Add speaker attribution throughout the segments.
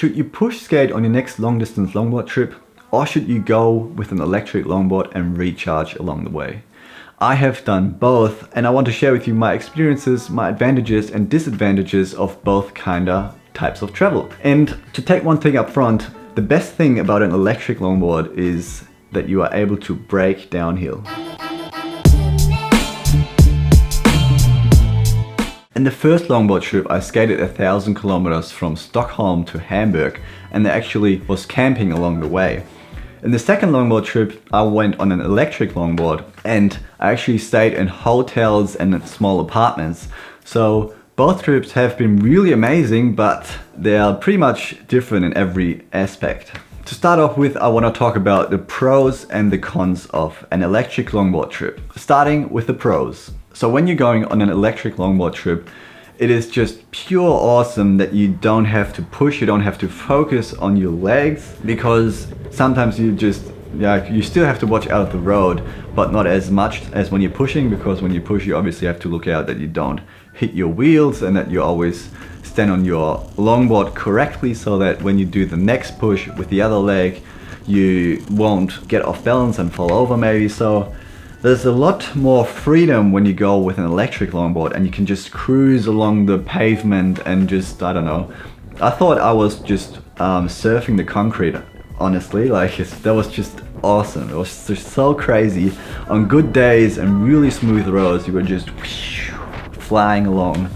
Speaker 1: Should you push skate on your next long distance longboard trip, or should you go with an electric longboard and recharge along the way? I have done both, and I want to share with you my experiences, my advantages and disadvantages of both types of travel. And to take one thing up front, the best thing about an electric longboard is that you are able to brake downhill. In the first longboard trip, I skated 1,000 kilometers from Stockholm to Hamburg, and I actually was camping along the way. In the second longboard trip, I went on an electric longboard, and I actually stayed in hotels and in small apartments. So both trips have been really amazing, but they are pretty much different in every aspect. To start off with, I want to talk about the pros and the cons of an electric longboard trip. Starting with the pros. So when you're going on an electric longboard trip, it is just pure awesome that you don't have to push, you don't have to focus on your legs, because sometimes you still have to watch out of the road, but not as much as when you're pushing, because when you push you obviously have to look out that you don't hit your wheels and that you always stand on your longboard correctly, so that when you do the next push with the other leg you won't get off balance and fall over maybe. So there's a lot more freedom when you go with an electric longboard, and you can just cruise along the pavement and just, I don't know. I thought I was just surfing the concrete, honestly. That was just awesome. It was just so crazy. On good days and really smooth roads, you were just flying along.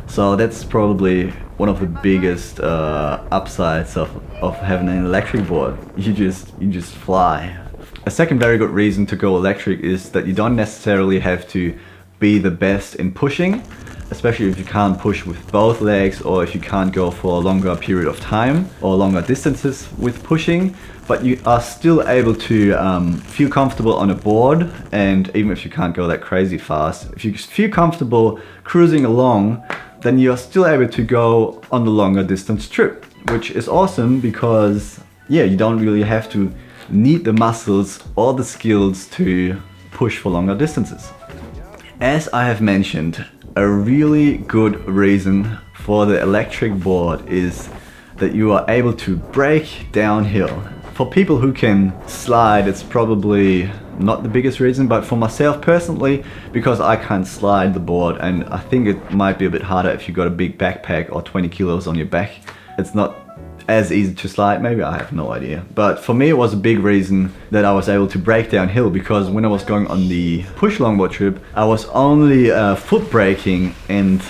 Speaker 1: So that's probably one of the biggest upsides of having an electric board. You just fly. A second very good reason to go electric is that you don't necessarily have to be the best in pushing, especially if you can't push with both legs, or if you can't go for a longer period of time or longer distances with pushing, but you are still able to feel comfortable on a board. And even if you can't go that crazy fast, if you feel comfortable cruising along, then you're still able to go on the longer distance trip, which is awesome because you don't really have to need the muscles or the skills to push for longer distances. As I have mentioned, a really good reason for the electric board is that you are able to brake downhill. For people who can slide, it's probably not the biggest reason, but for myself personally, because I can't slide the board, and I think it might be a bit harder if you got a big backpack or 20 kilos on your back. It's not as easy to slide, maybe, I have no idea. But for me it was a big reason that I was able to brake downhill, because when I was going on the push longboard trip, I was only foot braking, and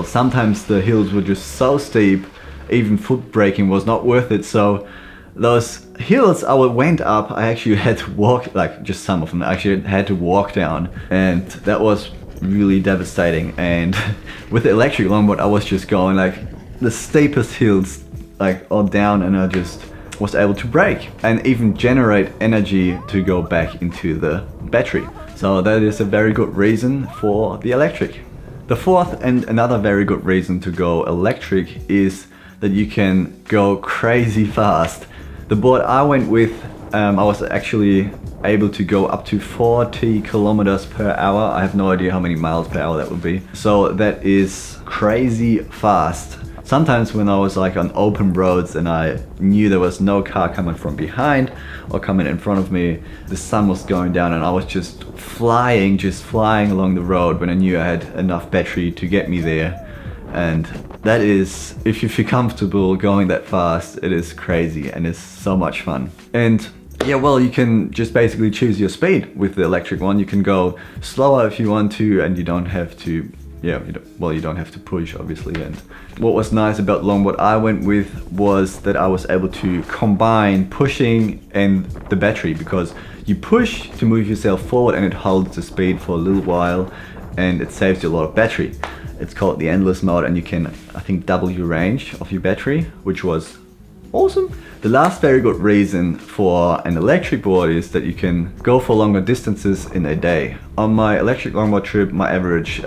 Speaker 1: sometimes the hills were just so steep, even foot braking was not worth it. So those hills I went up, I actually had to walk, just some of them I actually had to walk down, and that was really devastating. And with the electric longboard I was just going the steepest hills all down, and I just was able to brake and even generate energy to go back into the battery. So that is a very good reason for the electric. The fourth and another very good reason to go electric is that you can go crazy fast. The board I went with, I was actually able to go up to 40 kilometers per hour. I have no idea how many miles per hour that would be. So that is crazy fast. Sometimes when I was on open roads and I knew there was no car coming from behind or coming in front of me, the sun was going down and I was just flying along the road when I knew I had enough battery to get me there. And that is, if you feel comfortable going that fast, it is crazy and it's so much fun. And you can just basically choose your speed with the electric one. You can go slower if you want to, and you don't have to you don't have to push, obviously. And what was nice about the longboard I went with was that I was able to combine pushing and the battery, because you push to move yourself forward and it holds the speed for a little while and it saves you a lot of battery. It's called the endless mode, and you can, I think, double your range of your battery, which was awesome. The last very good reason for an electric board is that you can go for longer distances in a day. On my electric longboard trip, my average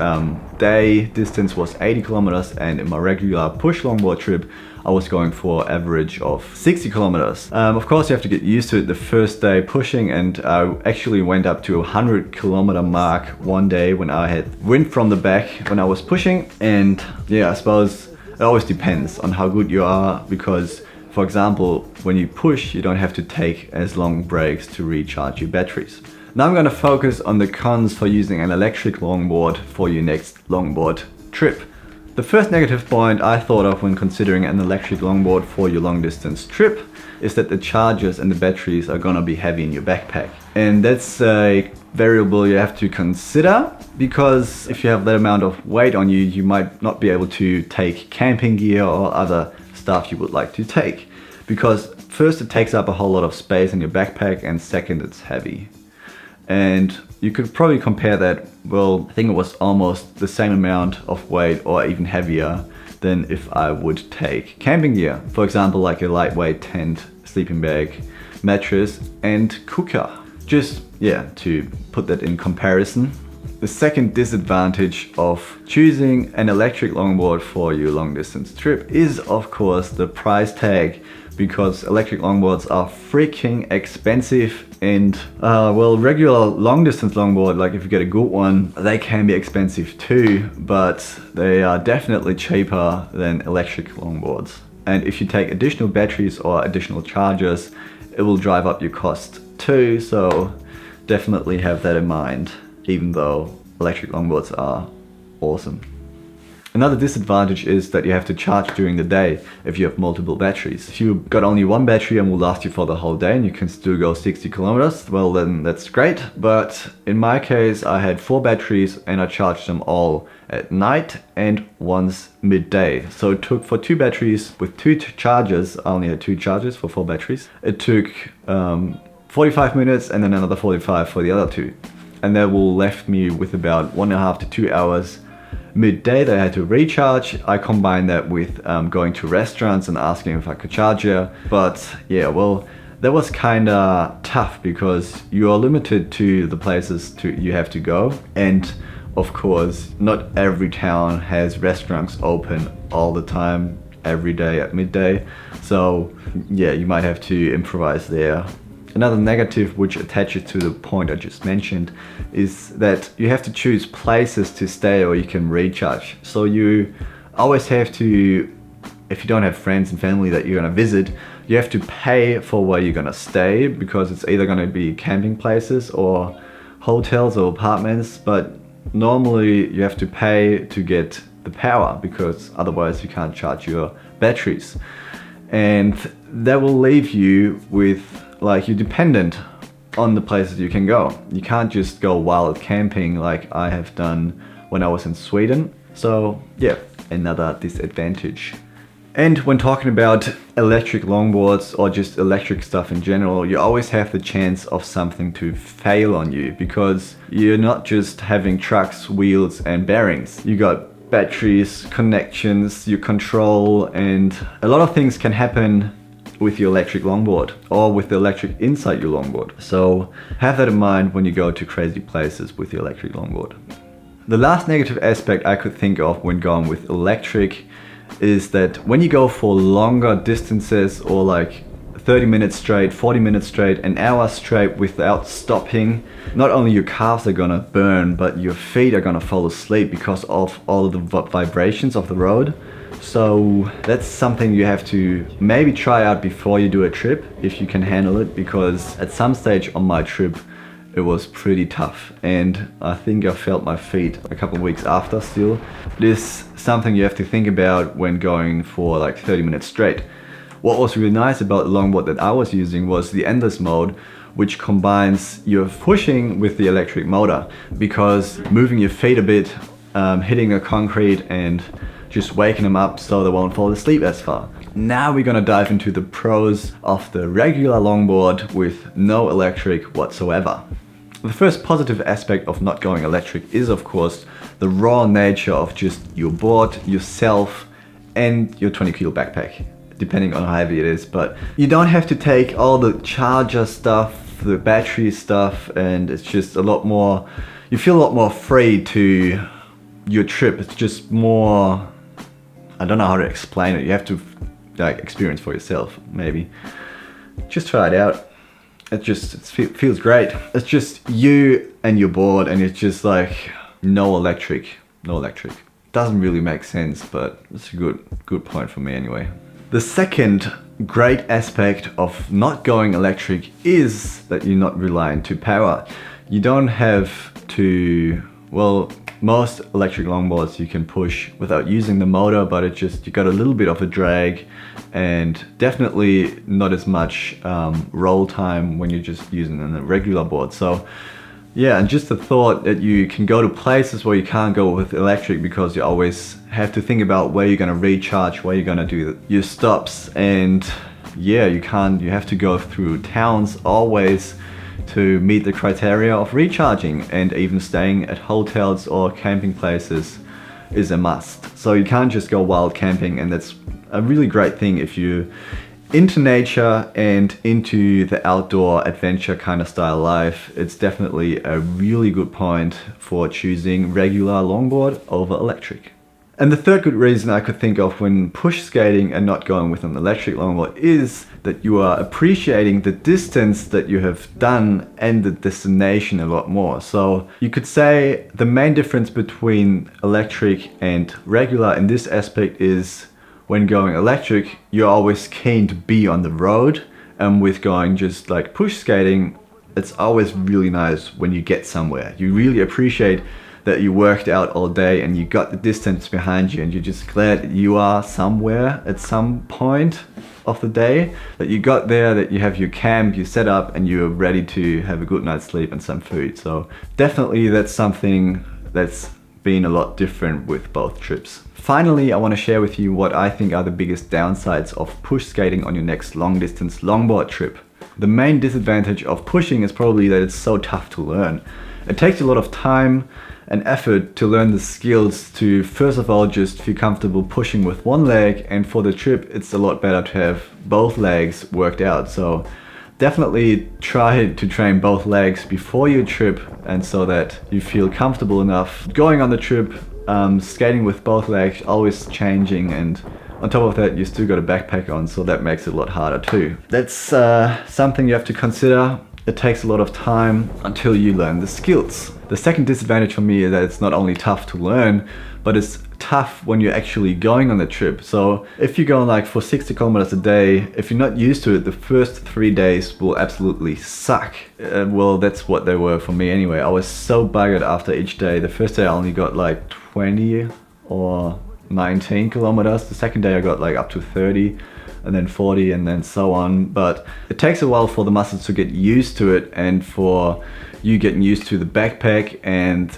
Speaker 1: day distance was 80 kilometers, and in my regular push longboard trip, I was going for average of 60 kilometers. Of course, you have to get used to it the first day pushing, and I actually went up to 100 kilometer mark one day when I had wind from the back when I was pushing. And I suppose It always depends on how good you are, because for example, when you push, you don't have to take as long breaks to recharge your batteries. Now I'm going to focus on the cons for using an electric longboard for your next longboard trip. The first negative point I thought of when considering an electric longboard for your long distance trip is that the chargers and the batteries are gonna be heavy in your backpack. And that's a variable you have to consider, because if you have that amount of weight on you, you might not be able to take camping gear or other stuff you would like to take. Because first, it takes up a whole lot of space in your backpack, and second, it's heavy. And you could probably compare that, well, I think it was almost the same amount of weight or even heavier than if I would take camping gear. For example, like a lightweight tent, sleeping bag, mattress and cooker. Just, yeah, to put that in comparison. The second disadvantage of choosing an electric longboard for your long distance trip is of course the price tag, because electric longboards are freaking expensive. And well, regular long distance longboard, like if you get a good one, they can be expensive too, but they are definitely cheaper than electric longboards. And if you take additional batteries or additional chargers, it will drive up your cost too, so definitely have that in mind, even though electric longboards are awesome. Another disadvantage is that you have to charge during the day if you have multiple batteries. If you've got only one battery and will last you for the whole day and you can still go 60 kilometers, well then that's great. But in my case, I had 4 batteries and I charged them all at night and once midday. So it took, for 2 batteries with 2 chargers, I only had 2 chargers for 4 batteries. It took 45 minutes and then another 45 for the other 2. And that will left me with about 1.5 to 2 hours midday that I had to recharge. I combined that with going to restaurants and asking if I could charge here. But yeah, well, that was kinda tough because you are limited to the places you have to go. And of course, not every town has restaurants open all the time, every day at midday. So yeah, you might have to improvise there. Another negative which attaches to the point I just mentioned is that you have to choose places to stay or you can recharge. So you always have to, if you don't have friends and family that you're gonna visit, you have to pay for where you're gonna stay, because it's either gonna be camping places or hotels or apartments, but normally you have to pay to get the power, because otherwise you can't charge your batteries. And that will leave you with, like, you're dependent on the places you can go. You can't just go wild camping like I have done when I was in Sweden. So yeah, another disadvantage. And when talking about electric longboards or just electric stuff in general, you always have the chance of something to fail on you, because you're not just having trucks, wheels and bearings. You got batteries, connections, your control, and a lot of things can happen with your electric longboard or with the electric inside your longboard. So have that in mind when you go to crazy places with your electric longboard. The last negative aspect I could think of when going with electric is that when you go for longer distances, or like 30 minutes straight, 40 minutes straight, an hour straight without stopping, not only your calves are gonna burn, but your feet are gonna fall asleep because of all of the vibrations of the road. So that's something you have to maybe try out before you do a trip, if you can handle it, because at some stage on my trip it was pretty tough, and I think I felt my feet a couple of weeks after still. It is something you have to think about when going for like 30 minutes straight. What was really nice about the longboard that I was using was the endless mode, which combines your pushing with the electric motor, because moving your feet a bit, hitting a concrete and just waking them up so they won't fall asleep as far. Now we're gonna dive into the pros of the regular longboard with no electric whatsoever. The first positive aspect of not going electric is of course the raw nature of just your board, yourself and your 20 kilo backpack, depending on how heavy it is. But you don't have to take all the charger stuff, the battery stuff, and it's just a lot more, you feel a lot more free to your trip. It's just more, I don't know how to explain it. You have to like experience for yourself, maybe. Just try it out. It feels great. It's just you and your board, and it's just like no electric. doesn't really make sense, but it's a good point for me anyway. The second great aspect of not going electric is that you're not reliant to power. You don't have to, well, most electric longboards you can push without using the motor, but it just, you got a little bit of a drag and definitely not as much roll time when you're just using a regular board. So yeah, and just the thought that you can go to places where you can't go with electric because you always have to think about where you're going to recharge, where you're going to do your stops, and yeah, you have to go through towns always to meet the criteria of recharging, and even staying at hotels or camping places is a must. So you can't just go wild camping, and that's a really great thing if you're into nature and into the outdoor adventure kind of style life. It's definitely a really good point for choosing regular longboard over electric. And the third good reason I could think of when push skating and not going with an electric longboard is that you are appreciating the distance that you have done and the destination a lot more. So you could say the main difference between electric and regular in this aspect is when going electric, you're always keen to be on the road, and with going just like push skating, it's always really nice when you get somewhere. You really appreciate that you worked out all day and you got the distance behind you, and you're just glad that you are somewhere at some point of the day, that you got there, that you have your camp, you set up, and you're ready to have a good night's sleep and some food. So definitely that's something that's been a lot different with both trips. Finally, I want to share with you what I think are the biggest downsides of push skating on your next long distance longboard trip. The main disadvantage of pushing is probably that it's so tough to learn. It takes a lot of time and effort to learn the skills to, first of all, just feel comfortable pushing with one leg, and for the trip it's a lot better to have both legs worked out. So definitely try to train both legs before your trip, and so that you feel comfortable enough going on the trip. Skating with both legs, always changing, and on top of that you still got a backpack on, so that makes it a lot harder too. That's something you have to consider. It takes a lot of time until you learn the skills. The second disadvantage for me is that it's not only tough to learn, but it's tough when you're actually going on the trip. So if you're going like for 60 kilometers a day, if you're not used to it, the first 3 days will absolutely suck. Well, that's what they were for me anyway. I was so buggered after each day. The first day I only got like 20 or 19 kilometers. The second day I got like up to 30, and then 40, and then so on. But it takes a while for the muscles to get used to it, and for you getting used to the backpack and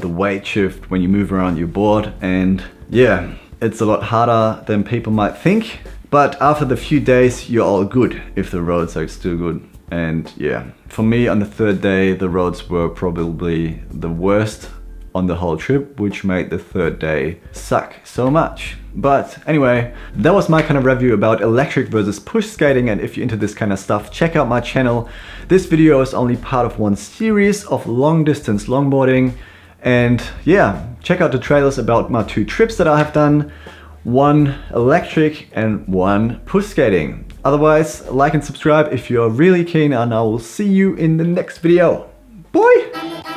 Speaker 1: the weight shift when you move around your board. And yeah, it's a lot harder than people might think, but after the few days you're all good if the roads are still good. And yeah, for me on the third day the roads were probably the worst on the whole trip, which made the third day suck so much. But anyway, that was my kind of review about electric versus push skating, and if you're into this kind of stuff, check out my channel. This video is only part of one series of long distance longboarding, and yeah, check out the trailers about my 2 trips that I have done, one electric and one push skating. Otherwise, like and subscribe if you're really keen, and I will see you in the next video. Bye!